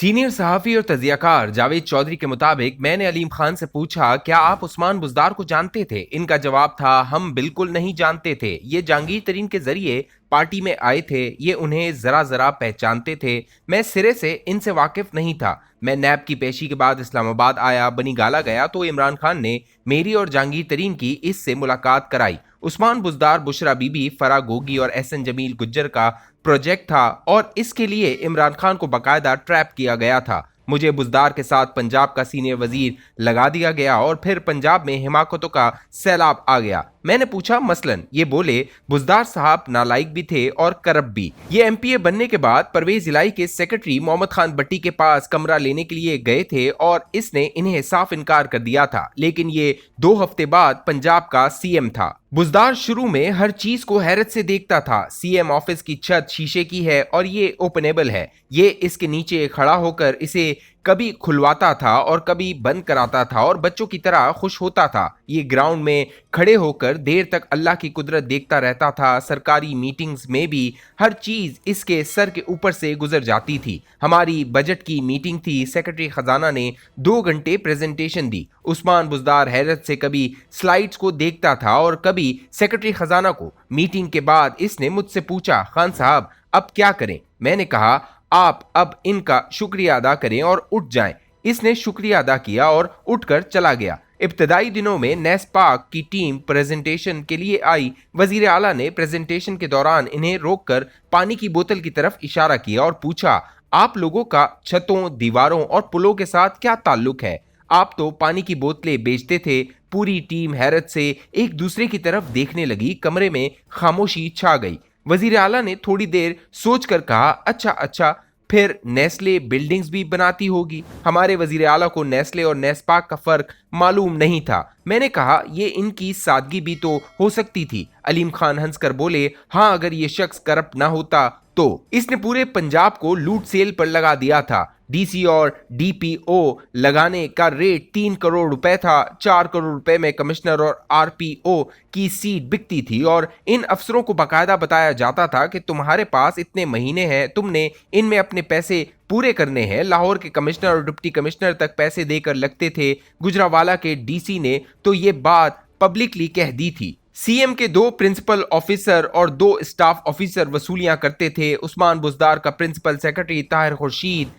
Senior सहाफी और तजियाकार जावेद चौधरी के मुताबिक मैंने अलीम खान से पूछा, क्या आप उस्मान बुज़दार को जानते थे? इनका जवाब था, हम बिल्कुल नहीं जानते थे। ये जहांगीर तरीन के जरिए पार्टी में आए थे, ये उन्हें जरा जरा पहचानते थे। मैं सिरे से इनसे वाकिफ नहीं था। मैं नैब की पेशी के बाद इस्लामाबाद आया, बनी गाला गया तो इमरान खान ने मेरी और जहांगीर तरीन की इससे मुलाकात कराई। उस्मान बुज़दार, बुशरा बीबी, फराह गोगी और एहसन जमील गुज्जर का प्रोजेक्ट था और इसके लिए इमरान खान को बाकायदा ट्रैप किया गया था। मुझे बुज़दार के साथ पंजाब का सीनियर वजीर लगा दिया गया और फिर पंजाब में हिमाकतों का सैलाब आ गया। मैंने पूछा मसलन, ये बोले बुज़दार साहब नालायक भी थे और करप्ट भी। ये एमपीए बनने के बाद परवेज इलाही के सेक्रेटरी मोहम्मद खान भट्टी के पास कमरा लेने के लिए गए थे और इसने इन्हें साफ इनकार कर दिया था, लेकिन ये 2 हफ्ते बाद पंजाब का सीएम था। बुज़दार शुरू में हर चीज को हैरत से देखता था। सीएम ऑफिस की छत शीशे की है और ये ओपनेबल है। ये इसके नीचे खड़ा होकर इसे कभी खुलवाता था और कभी बंद कराता था और बच्चों की तरह खुश होता था। ये ग्राउंड में खड़े होकर देर तक अल्लाह की कुदरत देखता रहता था। सरकारी मीटिंग्स में भी हर चीज इसके सर के ऊपर से गुजर जाती थी। हमारी बजट की मीटिंग थी, सेक्रेटरी खजाना ने 2 घंटे प्रेजेंटेशन दी। उस्मान बुज़दार हैरत से कभी स्लाइड्स को देखता था और कभी सेक्रेटरी खजाना को। मीटिंग के बाद इसने मुझसे पूछा, खान साहब अब क्या करें? मैंने कहा, आप अब इनका शुक्रिया अदा करें और उठ जाएं। इसने शुक्रिया अदा किया और उठकर चला गया। इब्तदाई दिनों में नेस्पाक की टीम प्रेजेंटेशन के लिए आई। वजीर आला ने प्रेजेंटेशन के दौरान इन्हें रोककर पानी की बोतल की तरफ इशारा किया और पूछा, आप लोगों का छतों, दीवारों और पुलों के साथ क्या ताल्लुक है? आप तो पानी की बोतलें बेचते थे। पूरी टीम हैरत से एक दूसरे की तरफ देखने लगी। कमरे में खामोशी छा गई। वजीर आला ने थोड़ी देर सोचकर कहा, अच्छा अच्छा, फिर नेस्ले बिल्डिंग्स भी बनाती होगी। हमारे वजीर आला को नेस्ले और नेस्पाक का फर्क मालूम नहीं था। मैंने कहा, ये इनकी सादगी भी तो हो सकती थी। अलीम खान हंसकर बोले, हाँ अगर ये शख्स करप्ट ना होता तो। इसने पूरे पंजाब को लूट सेल पर लगा दिया था। डीसी और डीपीओ लगाने का रेट 3 करोड़ रुपए था। 4 करोड़ रुपए में कमिश्नर और आरपीओ की सीट बिकती थी और इन अफसरों को बाकायदा बताया जाता था कि तुम्हारे पास इतने महीने हैं, तुमने इनमें अपने पैसे पूरे करने हैं। लाहौर के कमिश्नर और डिप्टी कमिश्नर तक पैसे देकर लगते थे। गुजरावाला के डीसी ने तो ये बात पब्लिकली कह दी थी। सीएम के 2 प्रिंसिपल ऑफिसर और 2 स्टाफ ऑफिसर वसूलियां करते थे। उस्मान बुज़दार का प्रिंसिपल सेक्रेटरी ताहिर खुर्शीद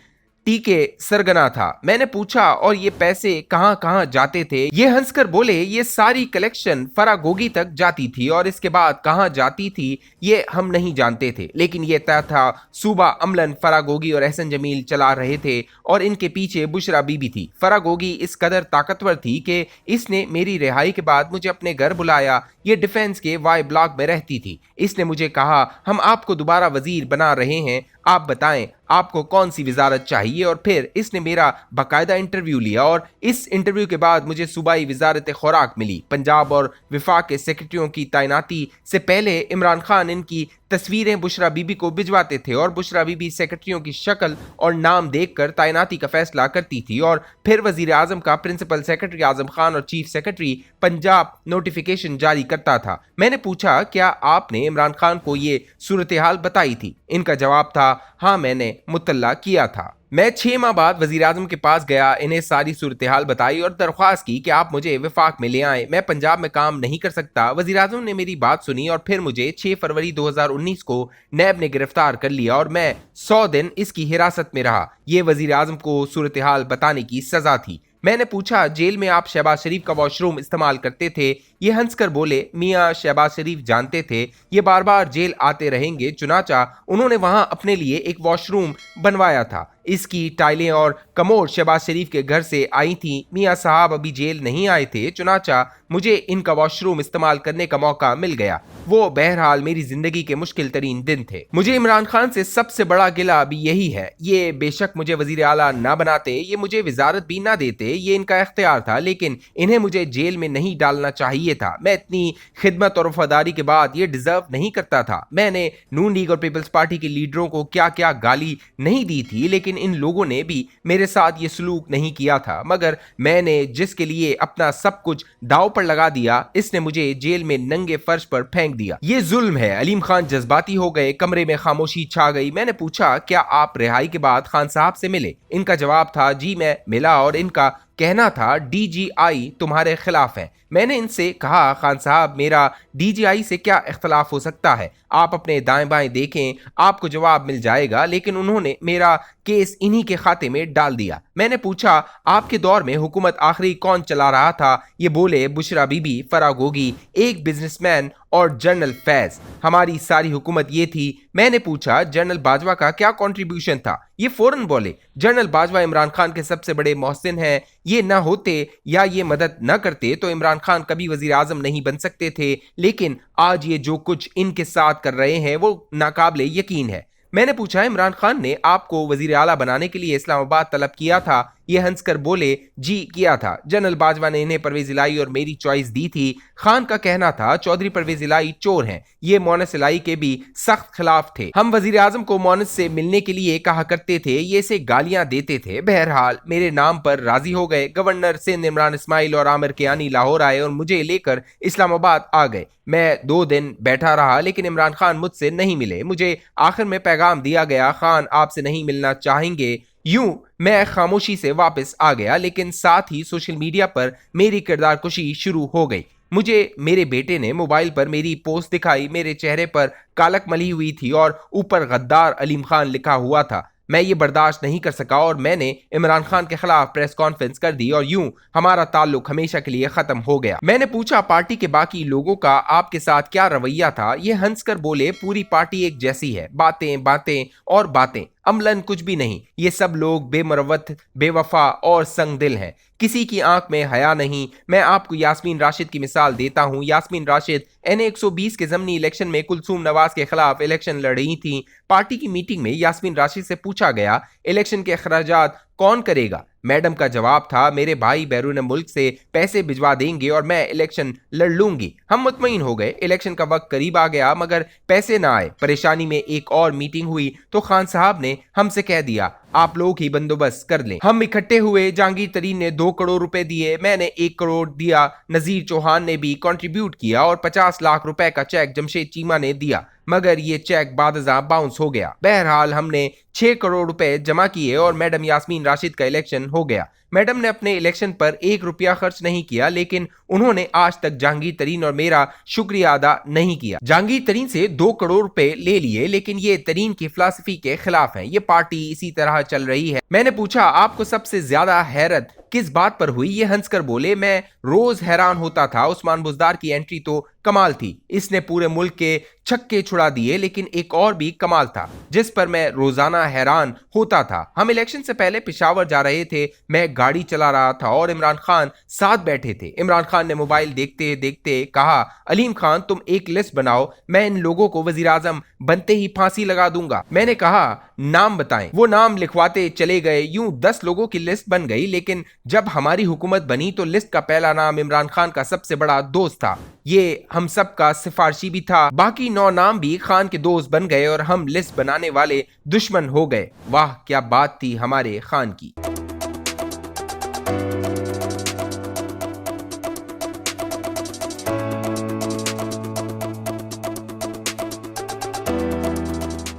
टीके सरगना था। मैंने पूछा, और ये पैसे कहां कहां जाते थे? ये हंसकर बोले, ये सारी कलेक्शन फराह गोगी तक जाती थी और इसके बाद कहां जाती थी ये हम नहीं जानते थे, लेकिन ये तय था सूबा अमलन फराह गोगी और एहसन जमील चला रहे थे और इनके पीछे बुशरा बीबी थी। फराह गोगी इस कदर ताकतवर थी कि इसने मेरी रिहाई के बाद मुझे अपने घर बुलाया। ये डिफेंस के वाई ब्लॉक में रहती थी। इसने मुझे कहा, हम आपको दोबारा वजीर बना रहे हैं, आप बताएं आपको कौन सी वजारत चाहिए। और फिर इसने मेरा बाकायदा इंटरव्यू लिया और इस इंटरव्यू के बाद मुझे सूबाई वजारत खुराक मिली। पंजाब और विफाक के सेक्रेटरियों की तैनाती से पहले इमरान खान इनकी तस्वीरें बुशरा बीबी को भिजवाते थे और बुशरा बीबी सेक्रेटरियों की शक्ल और नाम देखकर तैनाती का फैसला करती थी और फिर वजीर आजम का प्रिंसिपल सेक्रेटरी आजम खान और चीफ सेक्रेटरी पंजाब नोटिफिकेशन जारी करता था। मैंने पूछा, क्या आपने इमरान खान को ये सूरत हाल बताई थी? इनका जवाब था, हाँ मैंने मुतल्ला किया था। मैं 6 माह बाद वजीर आजम के पास गया, इन्हें सारी सूरत हाल बताई और दरख्वास्त की कि आप मुझे विफाक में ले आए, मैं पंजाब में काम नहीं कर सकता। वजीर आजम ने मेरी बात सुनी और फिर मुझे 6 फरवरी 2019 को नैब ने गिरफ्तार कर लिया और मैं 100 दिन इसकी हिरासत में रहा। ये वजीर आजम को सूरत हाल बताने की सजा थी। मैंने पूछा, जेल में आप शहबाज शरीफ का वॉशरूम इस्तेमाल करते थे? ये हंसकर बोले, मियाँ शहबाज शरीफ जानते थे ये बार बार जेल आते रहेंगे, चुनाचा उन्होंने वहां अपने लिए एक वॉशरूम बनवाया था। इसकी टाइलें और कमोड शहबाज शरीफ के घर से आई थी। मियाँ साहब अभी जेल नहीं आए थे, चुनाचा मुझे इनका वॉशरूम इस्तेमाल करने का मौका मिल गया। वो बहरहाल मेरी जिंदगी के मुश्किल तरीन दिन थे। मुझे इमरान खान से सबसे बड़ा गिला अभी यही है, ये बेशक मुझे वजीर आला ना बनाते, ये मुझे वजारत भी ना देते, ये इनका इख्तियार था, लेकिन इन्हें मुझे जेल में नहीं डालना चाहिए था। मैं इतनी खिदमत और वफादारी के बाद ये डिजर्व नहीं करता था। मैंने नून लीग और पीपल्स पार्टी के लीडरों को क्या क्या गाली नहीं दी थी, लेकिन इन लोगों ने भी मेरे साथ ये सलूक नहीं किया था। मगर मैंने जिसके लिए अपना सब कुछ दाव पर थप्पड़ लगा दिया। इसने मुझे जेल में नंगे फर्श पर फेंक दिया। ये जुल्म है। अलीम खान जज्बाती हो गए। कमरे में खामोशी छा गई। मैंने पूछा, क्या आप रिहाई के बाद खान साहब से मिले? इनका जवाब था, जी मैं मिला और इनका कहना था डीजीआई तुम्हारे खिलाफ है। मैंने इनसे कहा, खान साहब मेरा डीजीआई से क्या इख्तलाफ हो सकता है? आप अपने दाएं बाएं देखें, आपको जवाब मिल जाएगा। लेकिन उन्होंने मेरा केस इन्हीं के खाते में डाल दिया। मैंने पूछा, आपके दौर में हुकूमत आखिरी कौन चला रहा था? ये बोले, बुशरा बीबी, फराग गोगी, एक बिजनेसमैन और जनरल फैज। हमारी सारी हुकूमत ये थी। मैंने पूछा, जनरल बाजवा का क्या कंट्रीब्यूशन था? ये फौरन बोले, जनरल बाजवा इमरान खान के सबसे बड़े मोहसिन हैं। ये ना होते या ये मदद न करते तो इमरान खान कभी वजीर आजम नहीं बन सकते थे। लेकिन आज ये जो कुछ इनके साथ कर रहे हैं वो नाकाबिले यकीन है। मैंने पूछा, इमरान खान ने आपको वजीर आला बनाने के लिए इस्लामाबाद तलब किया था? ये हंसकर बोले, जी किया था। जनरल बाजवा ने इन्हें परवेज इलाही और मेरी चॉइस दी थी। खान का कहना था, चौधरी परवेज इलाही चोर हैं। ये मोनस इलाही के भी सख्त खिलाफ थे। हम वजीर आजम को मोनस से मिलने के लिए कहा करते थे, ये इसे गालियां देते थे। बहरहाल मेरे नाम पर राजी हो गए। गवर्नर सिंध इमरान इस्माइल और आमिर कियानी लाहौर आए और मुझे लेकर इस्लामाबाद आ गए। मैं 2 दिन बैठा रहा, लेकिन इमरान खान मुझसे नहीं मिले। मुझे आखिर में पैगाम दिया गया, खान आपसे नहीं मिलना चाहेंगे। यूं मैं खामोशी से वापस आ गया, लेकिन साथ ही सोशल मीडिया पर मेरी किरदार कुशी शुरू हो गई। मुझे मेरे बेटे ने मोबाइल पर मेरी पोस्ट दिखाई। मेरे चेहरे पर कालक मली हुई थी और ऊपर गद्दार अलीम खान लिखा हुआ था। मैं ये बर्दाश्त नहीं कर सका और मैंने इमरान खान के खिलाफ प्रेस कॉन्फ्रेंस कर दी और यूं हमारा ताल्लुक हमेशा के लिए खत्म हो गया। मैंने पूछा, पार्टी के बाकी लोगों का आपके साथ क्या रवैया था? ये हंसकर बोले, पूरी पार्टी एक जैसी है, बातें बातें और बातें, अमलन कुछ भी नहीं। ये सब लोग बेमरवत, बेवफा और संगदिल हैं। किसी की आंख में हया नहीं। मैं आपको यास्मीन राशिद की मिसाल देता हूं। यास्मीन राशिद NA 120 के ज़मनी इलेक्शन में कुलसूम नवाज के खिलाफ इलेक्शन लड़ रही थी। पार्टी की मीटिंग में यास्मीन राशिद से पूछा गया, इलेक्शन के अखराजात कौन करेगा? मैडम का जवाब था, मेरे भाई बैरून मुल्क से पैसे भिजवा देंगे और मैं इलेक्शन लड़ लूंगी। हम मुतमईन हो गए। इलेक्शन का वक्त करीब आ गया मगर पैसे ना आए। परेशानी में एक और मीटिंग हुई तो खान साहब ने हमसे कह दिया, आप लोग ही बंदोबस्त कर लें। हम इकट्ठे हुए। जहांगीर तरीन ने 2 करोड़ रुपए दिए, मैंने 1 करोड़ दिया। नजीर चौहान ने भी कंट्रीब्यूट किया और 50 लाख रुपए का चेक जमशेद चीमा ने दिया, मगर ये चेक बादशाह बाउंस हो गया। बहरहाल हमने 6 करोड़ रुपए जमा किए और मैडम यास्मीन राशिद का इलेक्शन हो गया। मैडम ने अपने इलेक्शन पर 1 रुपया खर्च नहीं किया, लेकिन उन्होंने आज तक जहांगीर तरीन और मेरा शुक्रिया अदा नहीं किया। जहांगीर तरीन से 2 करोड़ रुपए ले लिए, लेकिन ये तरीन की फिलॉसफी के खिलाफ है। ये पार्टी इसी तरह चल रही है। मैंने पूछा, आपको सबसे ज्यादा हैरत किस बात पर हुई? ये हंसकर बोले, मैं रोज हैरान होता था। उस्मान बुज़दार की एंट्री तो कमाल थी। इसने पूरे मुल्क के छक्के छुड़ा दिए। लेकिन एक और भी कमाल था जिस पर मैं रोजाना हैरान होता था। हम इलेक्शन से पहले पेशावर जा रहे थे। मैं गाड़ी चला रहा था और इमरान खान साथ बैठे थे। इमरान खान ने मोबाइल देखते देखते कहा, अलीम खान तुम एक लिस्ट बनाओ, मैं इन लोगों को वजीर आजम बनते ही फांसी लगा दूंगा। मैंने कहा, नाम बताएं। वो नाम लिखवाते चले गए। यूं 10 लोगों की लिस्ट बन गई। लेकिन जब हमारी हुकूमत बनी तो लिस्ट का पहला नाम इमरान खान का सबसे बड़ा दोस्त था। ये हम सब का सिफारशी भी था। बाकी 9 नाम भी खान के दोस्त बन गए और हम लिस्ट बनाने वाले दुश्मन हो गए। वाह क्या बात थी हमारे खान की।